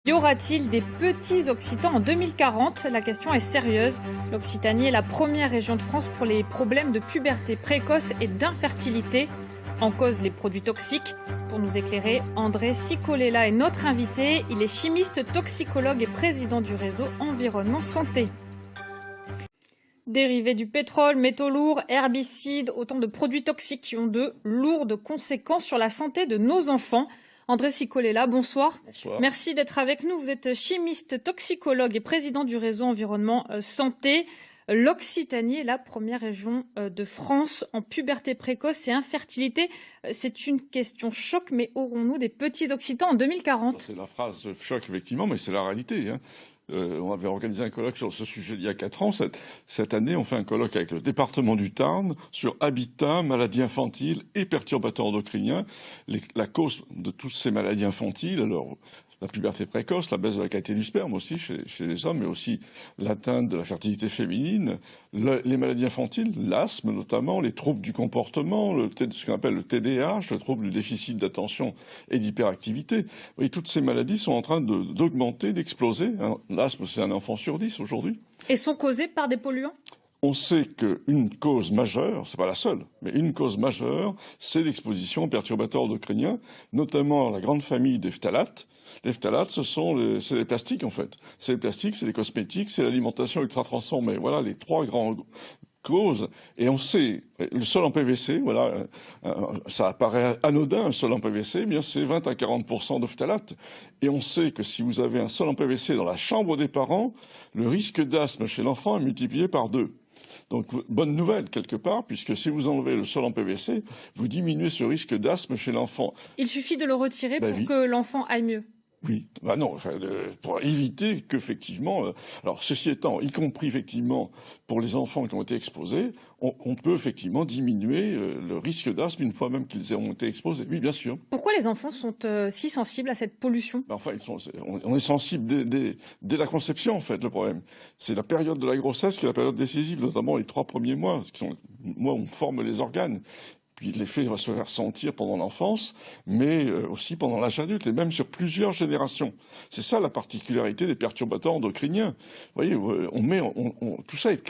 Y aura-t-il des petits Occitans en 2040? La question est sérieuse. L'Occitanie est la première région de France pour les problèmes de puberté précoce et d'infertilité. En cause, les produits toxiques. Pour nous éclairer, André Cicolella est notre invité. Il est chimiste, toxicologue et président du réseau Environnement Santé. Dérivés du pétrole, métaux lourds, herbicides, autant de produits toxiques qui ont de lourdes conséquences sur la santé de nos enfants. André Cicolella, bonsoir. Bonsoir. Merci d'être avec nous. Vous êtes chimiste, toxicologue et président du réseau Environnement Santé. L'Occitanie est la première région de France en puberté précoce et infertilité. C'est une question choc, mais aurons-nous des petits Occitans en 2040? C'est la phrase choc, effectivement, mais c'est la réalité, hein. On avait organisé un colloque sur ce sujet il y a 4 ans. Cette année, on fait un colloque avec le département du Tarn sur habitat, maladies infantiles et perturbateurs endocriniens. La cause de toutes ces maladies infantiles, alors la puberté précoce, la baisse de la qualité du sperme aussi chez les hommes, mais aussi l'atteinte de la fertilité féminine, les maladies infantiles, l'asthme notamment, les troubles du comportement, ce qu'on appelle le TDAH, le trouble du déficit d'attention et d'hyperactivité. Vous voyez, toutes ces maladies sont en train d'augmenter, d'exploser. L'asthme, c'est un enfant sur 10 aujourd'hui. Et sont causées par des polluants? On sait qu'une cause majeure, c'est pas la seule, mais une cause majeure, c'est l'exposition aux perturbateurs endocriniens, notamment la grande famille des phtalates. Les phtalates, c'est les plastiques en fait. C'est les plastiques, c'est les cosmétiques, c'est l'alimentation ultra transformée. Voilà les 3 grandes causes. Et on sait, le sol en PVC, voilà, ça apparaît anodin, le sol en PVC, mais c'est 20 à 40% de phtalates. Et on sait que si vous avez un sol en PVC dans la chambre des parents, le risque d'asthme chez l'enfant est multiplié par 2. Donc, bonne nouvelle, quelque part, puisque si vous enlevez le sol en PVC, vous diminuez ce risque d'asthme chez l'enfant. Il suffit de le retirer pour que l'enfant aille mieux. Oui, bah non, enfin, pour éviter qu'effectivement, alors ceci étant, y compris effectivement pour les enfants qui ont été exposés, on peut effectivement diminuer le risque d'asthme une fois même qu'ils ont été exposés. Oui, bien sûr. Pourquoi les enfants sont si sensibles à cette pollution? Enfin, on est sensible dès la conception, en fait, le problème. C'est la période de la grossesse qui est la période décisive, notamment les 3 premiers mois, qui sont les mois où on forme les organes. Puis l'effet va se faire sentir pendant l'enfance, mais aussi pendant l'âge adulte, et même sur plusieurs générations. C'est ça la particularité des perturbateurs endocriniens. Vous voyez, tout ça est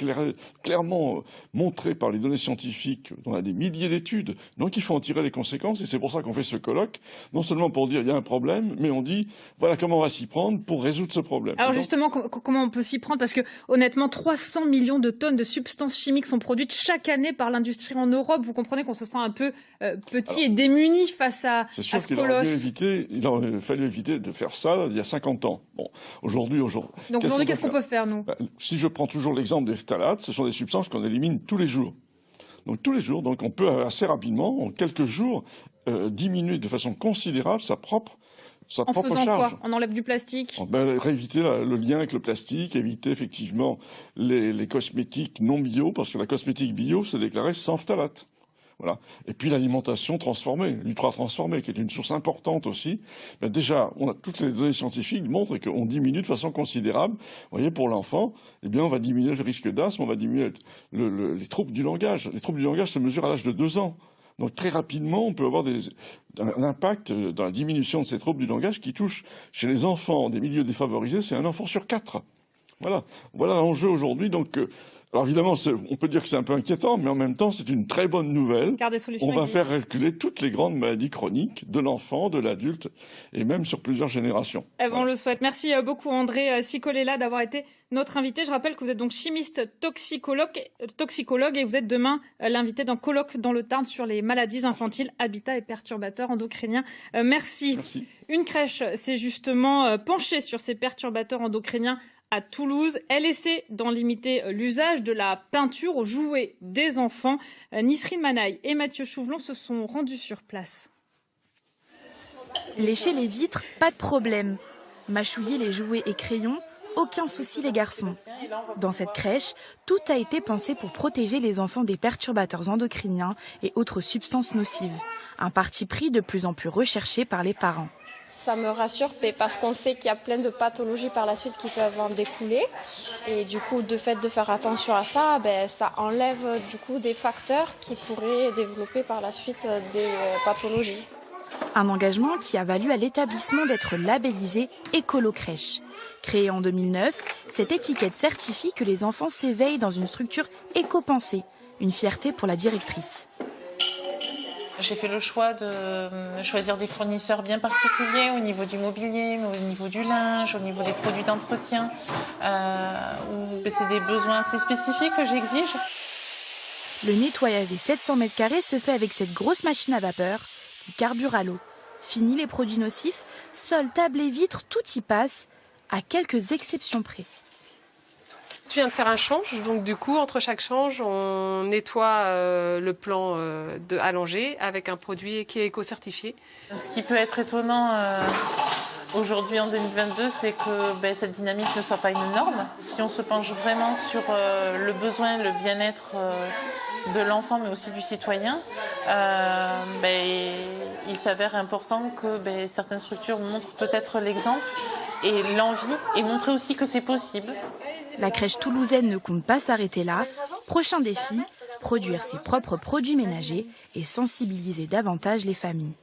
clairement montré par les données scientifiques. On a des milliers d'études, donc il faut en tirer les conséquences, et c'est pour ça qu'on fait ce colloque, non seulement pour dire il y a un problème, mais on dit voilà comment on va s'y prendre pour résoudre ce problème. Alors justement, comment on peut s'y prendre? Parce que honnêtement, 300 millions de tonnes de substances chimiques sont produites chaque année par l'industrie en Europe. Vous comprenez qu'on se sent un peu petit et démuni face à ce colosse. C'est sûr qu'il aurait fallu éviter de faire ça il y a 50 ans. Bon, aujourd'hui. Donc aujourd'hui, qu'est-ce qu'on peut faire, nous? Si je prends toujours l'exemple des phtalates, ce sont des substances qu'on élimine tous les jours. Donc tous les jours, donc on peut assez rapidement, en quelques jours, diminuer de façon considérable sa propre charge. En faisant quoi? On enlève du plastique? Éviter le lien avec le plastique, éviter effectivement les cosmétiques non bio, parce que la cosmétique bio, c'est déclaré sans phtalates. Voilà. Et puis l'alimentation transformée, l'ultra-transformée, qui est une source importante aussi. Déjà, toutes les données scientifiques montrent qu'on diminue de façon considérable. Vous voyez, pour l'enfant, eh bien, on va diminuer le risque d'asthme, on va diminuer les troubles du langage. Les troubles du langage se mesurent à l'âge de 2 ans. Donc très rapidement, on peut avoir un impact dans la diminution de ces troubles du langage qui touchent chez les enfants des milieux défavorisés, c'est un enfant sur 4. Voilà l'enjeu aujourd'hui. Donc, alors évidemment, on peut dire que c'est un peu inquiétant, mais en même temps, c'est une très bonne nouvelle. Car des solutions on va existent. faire reculer toutes les grandes maladies chroniques de l'enfant, de l'adulte, et même sur plusieurs générations. On le souhaite. Merci beaucoup, André Cicolella, d'avoir été notre invité. Je rappelle que vous êtes donc chimiste toxicologue et vous êtes demain l'invité d'un colloque dans le Tarn sur les maladies infantiles, habitat et perturbateurs endocriniens. Merci. Une crèche s'est justement penchée sur ces perturbateurs endocriniens à Toulouse. Elle essaie d'en limiter l'usage de la peinture aux jouets des enfants. Nisrine Manaï et Mathieu Chouvelon se sont rendus sur place. Lécher les vitres, pas de problème. Mâchouiller les jouets et crayons, aucun souci les garçons. Dans cette crèche, tout a été pensé pour protéger les enfants des perturbateurs endocriniens et autres substances nocives. Un parti pris de plus en plus recherché par les parents. Ça me rassure parce qu'on sait qu'il y a plein de pathologies par la suite qui peuvent en découler. Et du coup, de fait de faire attention à ça, ça enlève du coup des facteurs qui pourraient développer par la suite des pathologies. Un engagement qui a valu à l'établissement d'être labellisé Écolo-Crèche. Créée en 2009, cette étiquette certifie que les enfants s'éveillent dans une structure éco-pensée. Une fierté pour la directrice. J'ai fait le choix de choisir des fournisseurs bien particuliers au niveau du mobilier, au niveau du linge, au niveau des produits d'entretien, où c'est des besoins assez spécifiques que j'exige. Le nettoyage des 700 mètres carrés se fait avec cette grosse machine à vapeur qui carbure à l'eau. Fini les produits nocifs, sol, table et vitres, tout y passe, à quelques exceptions près. Je viens de faire un change, donc du coup, entre chaque change, on nettoie le plan de allongé avec un produit qui est éco-certifié. Ce qui peut être étonnant aujourd'hui en 2022, c'est que cette dynamique ne soit pas une norme. Si on se penche vraiment sur le besoin, le bien-être de l'enfant, mais aussi du citoyen, il s'avère important que certaines structures montrent peut-être l'exemple et l'envie, et montrer aussi que c'est possible. La crèche toulousaine ne compte pas s'arrêter là. Prochain défi, produire ses propres produits ménagers et sensibiliser davantage les familles.